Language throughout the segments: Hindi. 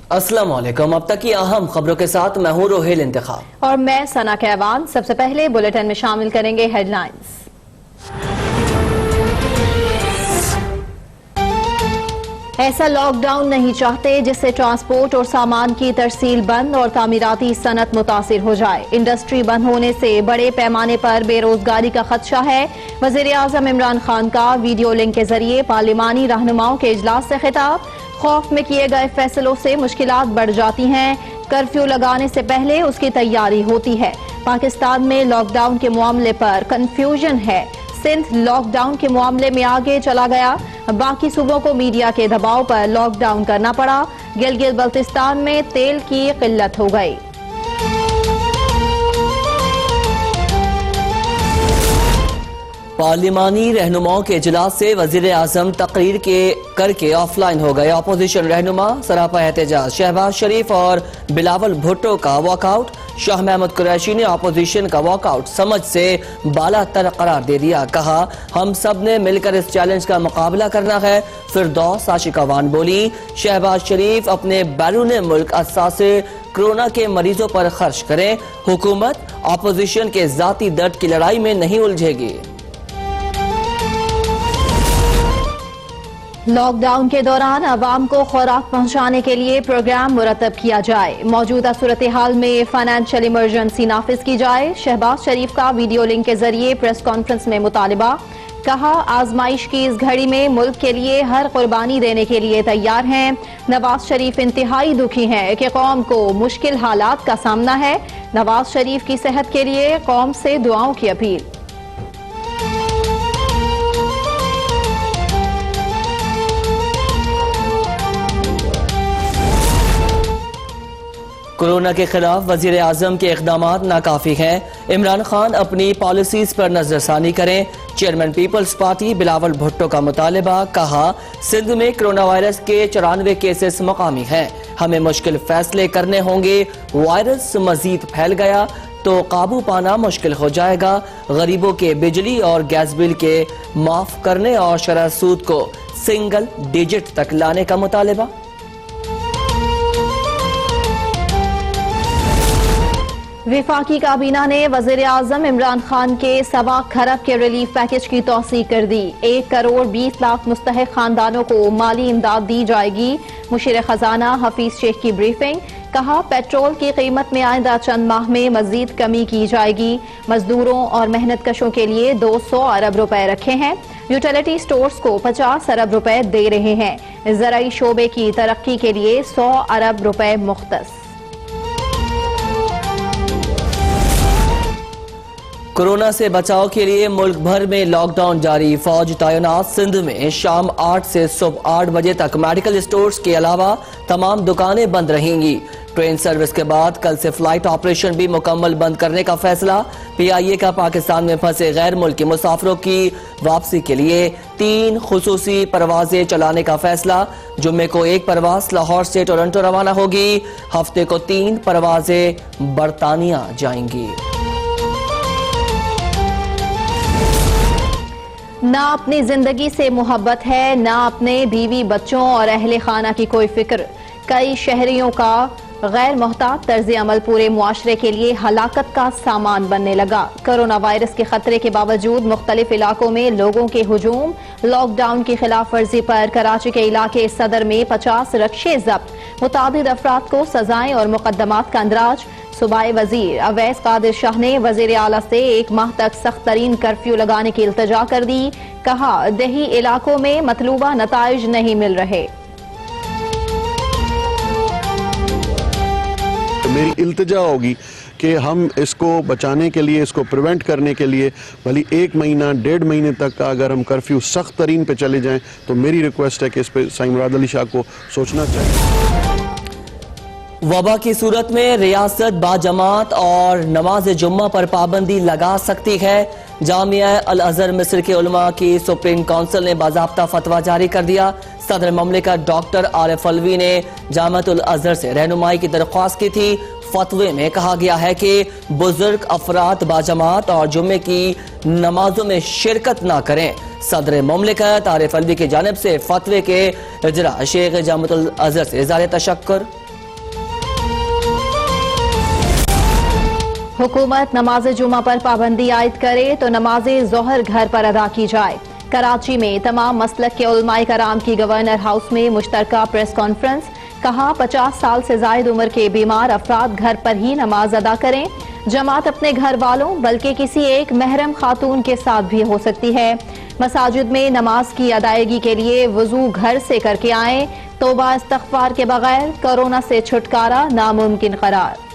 अस्सलाम वालेकुम। अब तक की अहम खबरों के साथ मैं हूँ रोहेल इंतखाब और मैं सना कहवान। सबसे पहले बुलेटिन में शामिल करेंगे हेडलाइंस। ऐसा लॉकडाउन नहीं चाहते जिससे ट्रांसपोर्ट और सामान की तरसील बंद और तामीराती सनत मुतासिर हो जाए। इंडस्ट्री बंद होने से बड़े पैमाने पर बेरोजगारी का खदशा है। वजीर आजम इमरान खान का वीडियो लिंक के जरिए पार्लिमानी रहनुमाओं के इजलास से खिताब। खौफ में किए गए फैसलों से मुश्किलात बढ़ जाती हैं। कर्फ्यू लगाने से पहले उसकी तैयारी होती है। पाकिस्तान में लॉकडाउन के मामले पर कंफ्यूजन है। सिंध लॉकडाउन के मामले में आगे चला गया। बाकी सूबों को मीडिया के दबाव पर लॉकडाउन करना पड़ा। गिलगित बल्तिस्तान में तेल की किल्लत हो गई। पार्लिमानी रहनुमाओं के इजलास से वजीर आजम तकरीर करके ऑफलाइन हो गए। अपोजिशन रहनुमा सरापा एहतजाज। शहबाज शरीफ और बिलावल भुट्टो का वॉकआउट। शाह महमूद कुरैशी ने अपोजिशन का वॉकआउट समझ से बालातर करार दे दिया। कहा, हम सब ने मिलकर इस चैलेंज का मुकाबला करना है। फिरदौस आशिकावान बोली, शहबाज शरीफ अपने बैरून मुल्क असासे कोरोना के मरीजों पर खर्च करें। हुकूमत अपोजिशन के जाती दर्द की लड़ाई में नहीं उलझेगी। लॉकडाउन के दौरान आवाम को खुराक पहुंचाने के लिए प्रोग्राम मुरतब किया जाए। मौजूदा सूरत हाल में फाइनेंशियल इमरजेंसी नाफिज की जाए। शहबाज शरीफ का वीडियो लिंक के जरिए प्रेस कॉन्फ्रेंस में मुतालिबा। कहा, आजमाइश की इस घड़ी में मुल्क के लिए हर कुर्बानी देने के लिए तैयार हैं। नवाज शरीफ इंतहाई दुखी हैं कि कौम को मुश्किल हालात का सामना है। नवाज शरीफ की सेहत के लिए कौम से दुआओं की अपील। कोरोना के खिलाफ वजीर आजम के इकदामात नाकाफी हैं। इमरान खान अपनी पॉलिसीज पर नजरसानी करें। चेयरमैन पीपल्स पार्टी बिलावल भुट्टो का मुतालिबा। कहा, सिंध में कोरोना वायरस के 94 केसेस मकामी हैं। हमें मुश्किल फैसले करने होंगे। वायरस मजीद फैल गया तो काबू पाना मुश्किल हो जाएगा। गरीबों के बिजली और गैस बिल के माफ करने और शरह सूद को सिंगल डिजिट तक लाने का मुतालिबा। विफाकी काबीना ने वजीर आजम इमरान खान के 1.25 खरब के रिलीफ पैकेज की तौसीक कर दी। 1 करोड़ 20 लाख मुस्तहिक खानदानों को माली इमदाद दी जाएगी। मुशीर खजाना हफीज शेख की ब्रीफिंग। कहा, पेट्रोल की कीमत में आइंदा चंद माह में मजीद कमी की जाएगी। मजदूरों और मेहनत कशों के लिए 200 अरब रुपए रखे हैं। यूटिलिटी स्टोर्स को 50 अरब रुपए दे रहे हैं। ज़राई शोबे की तरक्की के लिए 100 अरब रुपए मुख्तस। कोरोना से बचाव के लिए मुल्क भर में लॉकडाउन जारी। फौज तैनात। सिंध में शाम 8 से सुबह 8 बजे तक मेडिकल स्टोर्स के अलावा तमाम दुकानें बंद रहेंगी। ट्रेन सर्विस के बाद कल से फ्लाइट ऑपरेशन भी मुकम्मल बंद करने का फैसला। PIA का पाकिस्तान में फंसे गैर मुल्की मुसाफिरों की वापसी के लिए 3 खुसूसी परवाजें चलाने का फैसला। जुम्मे को 1 परवाज लाहौर से टोरंटो रवाना होगी। हफ्ते को 3 परवाजें बरतानिया जाएंगी। ना अपनी जिंदगी से मोहब्बत है, ना अपने बीवी बच्चों और अहले खाना की कोई फिक्र। कई शहरियों का गैर मोहतात तर्ज अमल पूरे मुआशरे के लिए हलाकत का सामान बनने लगा। कोरोना वायरस के खतरे के बावजूद मुख्तलिफ इलाकों में लोगों के हुजूम। लॉकडाउन की खिलाफ वर्जी पर कराची के इलाके सदर में 50 रक्शे जब्त। मुतादिद अफराद को सजाएं और मुकदमात का अंदराज। सूबाई वजीर अवैस कादिर शाह ने वजीर आला से 1 माह तक सख्त तरीन कर्फ्यू लगाने की इल्तजा कर दी। कहा, दही इलाकों में मतलूबा नताइज नहीं मिल रहे। मेरी इल्तिजा होगी कि हम इसको बचाने के लिए, इसको प्रिवेंट करने के लिए भली 1 महीना 1.5 महीने तक का अगर हम कर्फ्यू सख्त तरीन पे चले जाएं तो मेरी रिक्वेस्ट है कि इस पे साईं मुराद अली शाह को सोचना चाहिए। वबा की सूरत में रियासत बाजमात और नमाज जुम्मा पर पाबंदी लगा सकती है। जामिया अल अजहर मिस्र के उलमा की सुप्रीम काउंसिल ने बाज़ाब्ता फतवा जारी कर दिया। सदर ममलिकत डॉक्टर आरिफ अलवी ने जामिया अल अजहर से रहनुमाई की दरख्वास्त की थी। फतवे में कहा गया है कि बुजुर्ग अफराद बाजमात और जुम्मे की नमाजों में शिरकत ना करें। सदर ममलिकत आरिफ अलवी की जानिब से फतवे के इजरा शेख जामिया अल अजहर से इज़हार तशक्कुर। हुकूमत नमाज जुमा पर पाबंदी आयद करे तो नमाज जोहर घर पर अदा की जाए। कराची में तमाम मसलक के उलमाए कराम की गवर्नर हाउस में मुश्तरका प्रेस कॉन्फ्रेंस। कहा 50 साल से जायद उम्र के बीमार अफराद घर पर ही नमाज अदा करें। जमात अपने घर वालों बल्कि किसी एक महरम खातून के साथ भी हो सकती है। मसाजिद में नमाज की अदायगी के लिए वजू घर से करके आएं। तौबा इस्तग़फ़ार के बगैर कोरोना से छुटकारा नामुमकिन करार।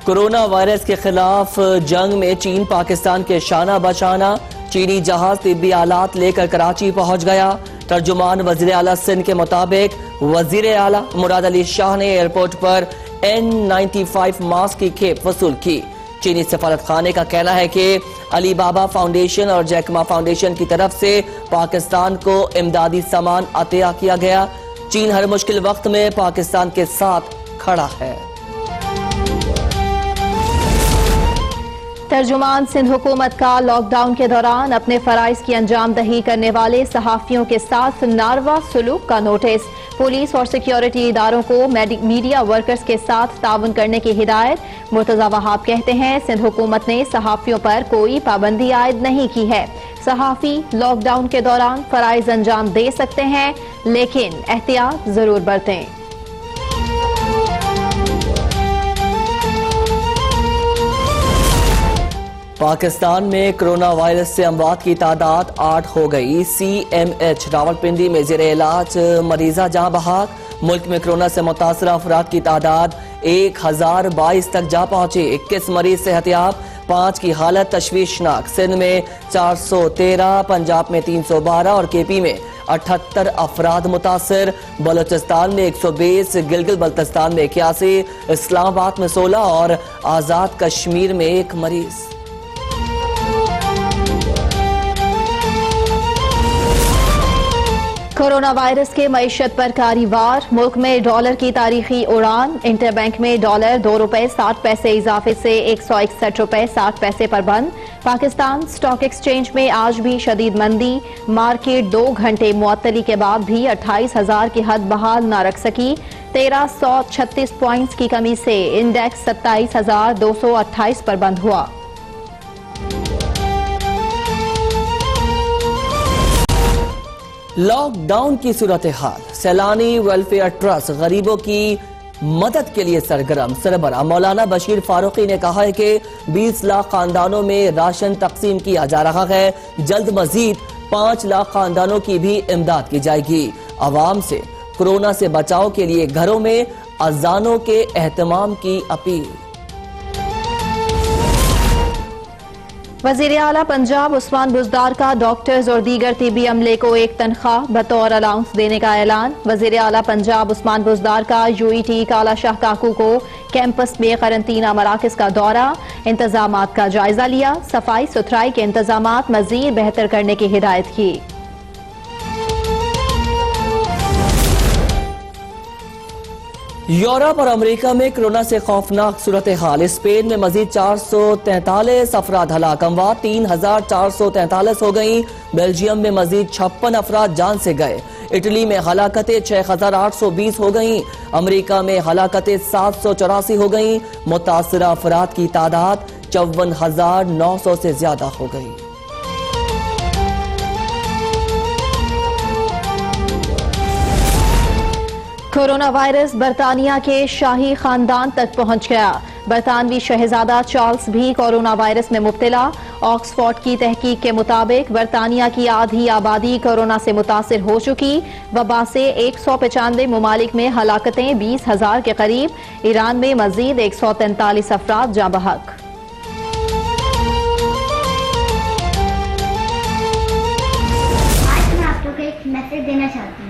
कोरोना वायरस के खिलाफ जंग में चीन पाकिस्तान के शाना बशाना। चीनी जहाज तिब्बी आलात लेकर कराची पहुंच गया। तर्जुमान वजीर आला सिंध के मुताबिक वजीर आला मुराद अली शाह ने एयरपोर्ट पर N95 मास्क की खेप वसूल की। चीनी सफारत खाने का कहना है कि अली बाबा फाउंडेशन और जैकमा फाउंडेशन की तरफ से पाकिस्तान को इमदादी सामान अतिया किया गया। चीन हर मुश्किल वक्त में पाकिस्तान के साथ खड़ा है। तर्जुमान सिंध हुकूमत का लॉकडाउन के दौरान अपने फराइज की अंजाम दही करने वाले सहाफियों के साथ नारवा सलूक का नोटिस। पुलिस और सिक्योरिटी इदारों को मीडिया वर्कर्स के साथ ताउन करने की हिदायत। मुर्तजा वहाब कहते हैं सिंध हुकूमत ने सहाफियों पर कोई पाबंदी आयद नहीं की है। सहाफी लॉकडाउन के दौरान फराइज अंजाम दे सकते हैं लेकिन एहतियात जरूर बरतें। पाकिस्तान में कोरोना वायरस से अमवात की तादाद 8 हो गई। CMH रावलपिंडी में ज़ेरे इलाज मरीजा जहां बहाक। मुल्क में कोरोना से मुतासर अफराद की तादाद 1022 तक जा पहुंची। 21 मरीज सेहतियाब, 5 की हालत तशवीशनाक। सिंध में 413, पंजाब में 312 और KP में 78 अफराद मुतासर। बलोचिस्तान में 120, गिलगित बल्तिस्तान में 81, इस्लामाबाद में 16 और आजाद कश्मीर में 1 मरीज। कोरोना वायरस के मईशत पर कारी वार। मुल्क में डॉलर की तारीखी उड़ान। इंटरबैंक में डॉलर 2 रुपए 60 पैसे इजाफे से 161 रुपए 60 पैसे पर बंद। पाकिस्तान स्टॉक एक्सचेंज में आज भी शदीद मंदी। मार्केट 2 घंटे मुअत्तली के बाद भी 28,000 की हद बहाल न रख सकी। 1336 पॉइंट्स की कमी से इंडेक्स 27,228 पर बंद हुआ। लॉकडाउन की सूरत हाल। सैलानी वेलफेयर ट्रस्ट गरीबों की मदद के लिए सरगर्म। सरबराह मौलाना बशीर फारूकी ने कहा है कि 20 लाख खानदानों में राशन तकसीम किया जा रहा है। जल्द मजीद 5 लाख खानदानों की भी इमदाद की जाएगी। आवाम से कोरोना से बचाव के लिए घरों में अजानों के एहतमाम की अपील। वजीर आला पंजाब उस्मान बुज़दार का डॉक्टर्स और दीगर तिबी अमले को एक तनख्वाह बतौर अलाउंस देने का ऐलान। वजीर आला पंजाब उस्मान बुज़दार का UET काला शाह काकू को कैंपस में करंतना मराकज का दौरा। इंतजामात का जायजा लिया। सफाई सुथराई के इंतजामात मजीद बेहतर करने की हिदायत की। यूरोप और अमेरिका में कोरोना से खौफनाक सूरत हाल। स्पेन में मजीद 443 अफराद हलाक, अमवात 3,443 हो गई। बेल्जियम में मजीद 56 अफराद जान से गए। इटली में हलाकतें 6,820 हो गई। अमेरिका में हलाकतें 784 हो गई। मुतासरा अफराद की तादाद 54,900 से ज्यादा हो गई। कोरोना वायरस बरतानिया के शाही खानदान तक पहुंच गया। बरतानवी शहजादा चार्ल्स भी कोरोना वायरस में मुब्तला। ऑक्सफोर्ड की तहकीक के मुताबिक बरतानिया की आधी आबादी कोरोना से मुतासिर हो चुकी। वबा से 195 ममालिक में हलाकतें 20,000 के करीब। ईरान में मजीद 143 अफराद जाँ बहक। आज मैं आप लोग को एक मैसेज देना चाहती हूँ।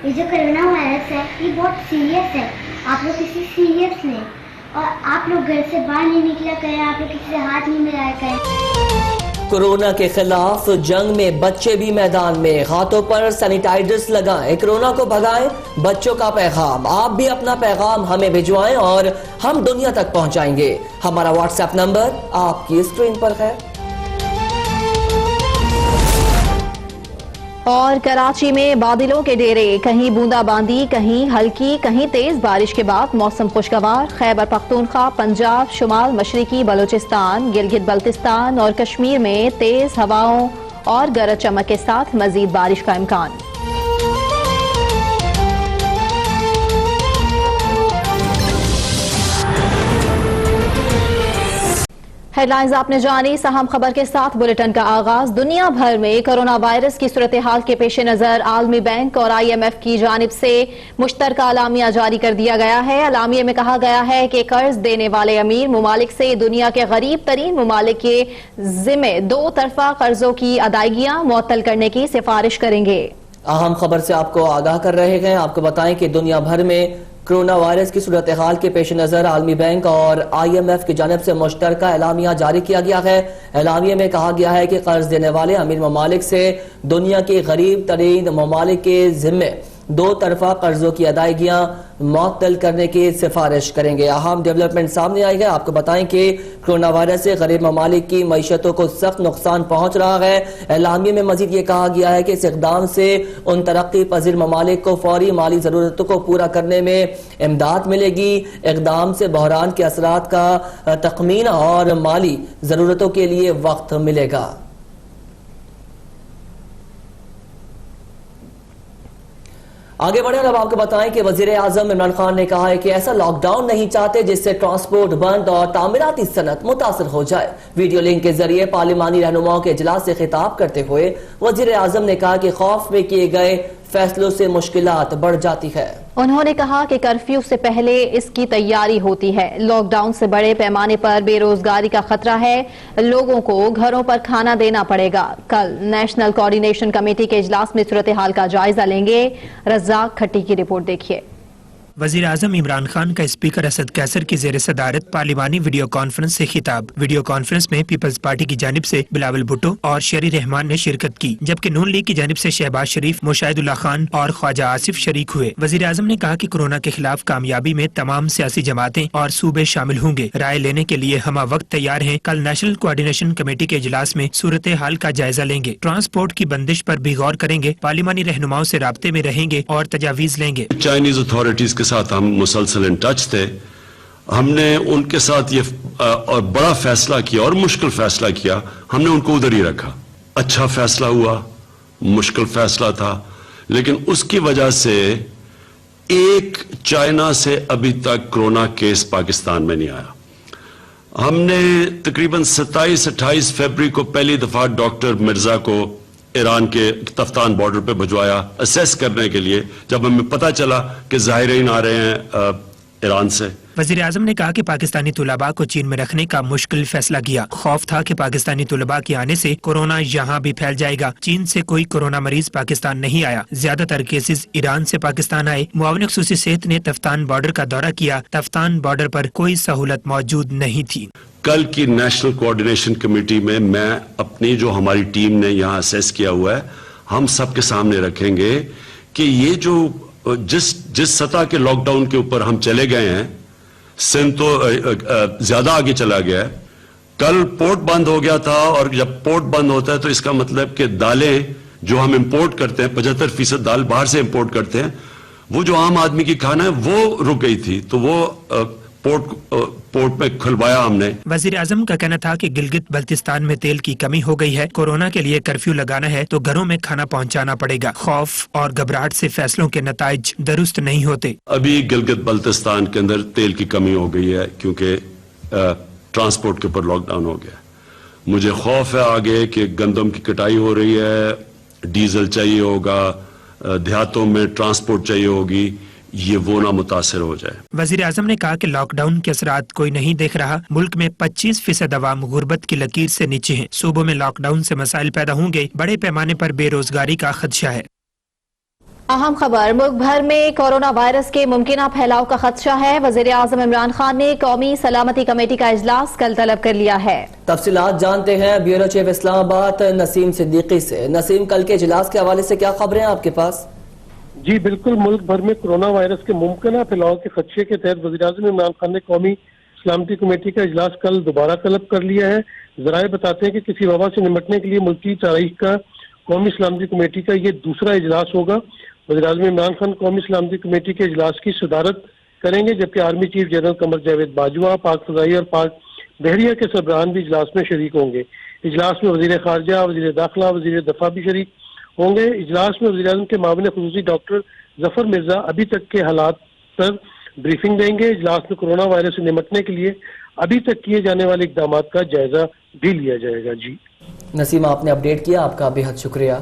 ये जो कोरोना वायरस है ये बहुत सीरियस है। आप लोग इसे सीरियस लें और आप लोग घर से बाहर नहीं निकला करें। आप लोग किसी से हाथ नहीं मिलाया करें। कोरोना के खिलाफ जंग में बच्चे भी मैदान में। हाथों पर सैनिटाइजर्स लगाएं, कोरोना को भगाएं। बच्चों का पैगाम, आप भी अपना पैगाम हमें भिजवाएं और हम दुनिया तक पहुंचाएंगे। हमारा व्हाट्सएप नंबर आपकी स्क्रीन पर है। और कराची में बादलों के डेरे, कहीं बूंदाबांदी, कहीं हल्की, कहीं तेज बारिश के बाद मौसम खुशगवार। खैबर पख्तूनख्वा, पंजाब, शुमाल मशरिकी बलोचिस्तान, गिलगित बल्तिस्तान और कश्मीर में तेज हवाओं और गरज चमक के साथ मजीद बारिश का इम्कान। हेडलाइंस आपने जानी। अहम खबर के साथ बुलेटिन का आगाज। दुनिया भर में कोरोना वायरस की सूरत हाल के पेश नजर आलमी बैंक और IMF की जानिब से मुश्तरका अलामिया जारी कर दिया गया है। अलामिया में कहा गया है कि कर्ज देने वाले अमीर ममालिक से दुनिया के गरीब तरीन ममालिक के जिम्मे दो तरफा कर्जों की अदायगियां मुअत्तल करने की सिफारिश करेंगे। अहम खबर से आपको आगाह कर रहे हैं। आपको बताएं कि दुनिया भर में कोरोना वायरस की सूरत हाल के पेश नजर आलमी बैंक और IMF की जानिब से मुश्तरका एलामिया जारी किया गया है। एलामिया में कहा गया है कि कर्ज देने वाले अमीर ममालिक से दुनिया के गरीब तरीन ममालिक के जिम्मे दो तरफा कर्जों की अदायगियां मुअत्तल करने की सिफारिश करेंगे। अहम डेवलपमेंट सामने आई है। आपको बताएं कि कोरोना वायरस से गरीब ममालिक की मईशतों को सख्त नुकसान पहुंच रहा है। एलामिया में मजीद ये कहा गया है कि इस इकदाम से उन तरक्की पजीर ममालिक को फौरी माली जरूरतों को पूरा करने में इमदाद मिलेगी। इकदाम से बहरान के असरात का तखमीना और माली जरूरतों के लिए वक्त मिलेगा। आगे बढ़े और अब आपको बताएं कि वजीर आजम इमरान खान ने कहा है कि ऐसा लॉकडाउन नहीं चाहते जिससे ट्रांसपोर्ट बंद और तामीराती सनत मुतासर हो जाए। वीडियो लिंक के जरिए पार्लिमानी रहनुमाओं के इजलास से खिताब करते हुए वजीर आजम ने कहा कि खौफ में किए गए फैसलों से मुश्किलात बढ़ जाती है। उन्होंने कहा कि कर्फ्यू से पहले इसकी तैयारी होती है। लॉकडाउन से बड़े पैमाने पर बेरोजगारी का खतरा है। लोगों को घरों पर खाना देना पड़ेगा। कल नेशनल कोऑर्डिनेशन कमेटी के इजलास में सूरत हाल का जायजा लेंगे। रज़ाक खट्टी की रिपोर्ट देखिए। वजीर आजम इमरान खान का स्पीकर असद कैसर की जेर सदारत पार्लिमानी वीडियो कॉन्फ्रेंस से खिताब। वीडियो कॉन्फ्रेंस में पीपल्स पार्टी की जानिब से बिलावल भुट्टो और शेरी रहमान ने शिरकत की, जबकि नून लीग की जानिब से शहबाज शरीफ, मुशाहिदुल्लाह खान और ख्वाजा आसिफ शरीक हुए। वजीर आजम ने कहा कि कोरोना के खिलाफ कामयाबी में तमाम सियासी जमातें और सूबे शामिल होंगे। राय लेने के लिए हम वक्त तैयार हैं। कल नेशनल कोऑर्डिनेशन कमेटी के इजलास में सूरत हाल का जायजा लेंगे। ट्रांसपोर्ट की बंदिश पर भी गौर करेंगे। पार्लिमानी रहनुमाओं से राब्ते में रहेंगे और तजावीज लेंगे। चाइनीज अथॉरिटीज के साथ हम मुसलसल इन टच थे। हमने उनके साथ ये और बड़ा फैसला किया और मुश्किल फैसला किया, हमने उनको उधर ही रखा। अच्छा फैसला हुआ, मुश्किल फैसला था, लेकिन उसकी वजह से एक चाइना से अभी तक कोरोना केस पाकिस्तान में नहीं आया। हमने तकरीबन 27-28 फरवरी को पहली दफा डॉक्टर मिर्जा को ईरान के तफ्तान बॉर्डर पे भिजवाया असेस करने के लिए, जब हमें पता चला कि ज़ाहिरीन आ रहे हैं ईरान से। वजीर आजम ने कहा कि पाकिस्तानी तुलबा को चीन में रखने का मुश्किल फैसला किया। खौफ था कि पाकिस्तानी तुलबा के आने से कोरोना यहाँ भी फैल जाएगा। चीन से कोई कोरोना मरीज पाकिस्तान नहीं आया। ज्यादातर केसेस ईरान से पाकिस्तान आए। मुआविन खुसूसी सेहत ने तफ्तान बॉर्डर का दौरा किया। तफ्तान बॉर्डर पर कोई सहूलत मौजूद नहीं थी। कल की नेशनल कोऑर्डिनेशन कमेटी में मैं अपनी जो हमारी टीम ने यहाँ असेस किया हुआ है, हम सबके सामने रखेंगे कि ये जो जिस सतह के लॉकडाउन के ऊपर हम चले गए हैं, सिंध तो ज्यादा आगे चला गया है। कल पोर्ट बंद हो गया था, और जब पोर्ट बंद होता है तो इसका मतलब कि दालें जो हम इंपोर्ट करते हैं, 75% दाल बाहर से इंपोर्ट करते हैं, वो जो आम आदमी की खाना है वो रुक गई थी, तो वो पोर्ट में खुलवाया हमने। वजीर आजम का कहना था कि गिलगित बल्तिस्तान में तेल की कमी हो गई है। कोरोना के लिए कर्फ्यू लगाना है तो घरों में खाना पहुंचाना पड़ेगा। खौफ और घबराहट से फैसलों के नताइज दुरुस्त नहीं होते। अभी गिलगित बल्तिस्तान के अंदर तेल की कमी हो गई है क्योंकि ट्रांसपोर्ट के ऊपर लॉकडाउन हो गया। मुझे खौफ है आगे कि गंदम की कटाई हो रही है, डीजल चाहिए होगा, देहातों में ट्रांसपोर्ट चाहिए होगी, ये वो ना मुतासर हो जाए। वजीर आजम ने कहा कि लॉकडाउन के असरात कोई नहीं देख रहा। मुल्क में 25% अवाम गुर्बत की लकीर से नीचे हैं। सूबों में लॉकडाउन से मसाइल पैदा होंगे। बड़े पैमाने पर बेरोजगारी का खदशा है। अहम खबर, मुल्क भर में कोरोना वायरस के मुमकिन फैलाव का खदशा है। वजीर आजम इमरान खान ने कौमी सलामती कमेटी का इजलास कल तलब कर लिया है। तफसीलात जानते हैं ब्यूरो चीफ इस्लामाबाद नसीम सिद्दीकी से। नसीम, कल के इजलास के हवाले से क्या खबरें आपके पास? जी बिल्कुल, मुल्क भर में कोरोना वायरस के मुमकिन फैलाव के खदशे के तहत वज़ीर आज़म इमरान खान ने कौमी सलामती कमेटी का इजलास कल दोबारा तलब कर लिया है। जराए बताते हैं कि किसी वबा से निपटने के लिए मुल्की तारीख का कौमी सलामती कमेटी का ये दूसरा इजलास होगा। वज़ीर-ए-आज़म इमरान खान कौमी सलामती कमेटी के इजलास की सदारत करेंगे, जबकि army chief general Qamar Javed Bajwa, पाक फ़ज़ाई और पाक बहरिया के सरबराहान भी इजलास में शरीक होंगे। इजलास में वज़ीर ख़ारजा, वज़ीर दाखिला, वज़ीर दफ़ा भी शरीक होंगे। इजलास में वज़ीर-ए-आज़म के मामले ख़ुसूसी डॉक्टर जफर मिर्जा अभी तक के हालात पर ब्रीफिंग देंगे। इजलास में कोरोना वायरस से निपटने के लिए अभी तक किए जाने वाले इक़दामात का जायजा भी लिया जाएगा। जी नसीम, आपने अपडेट किया, आपका बेहद शुक्रिया।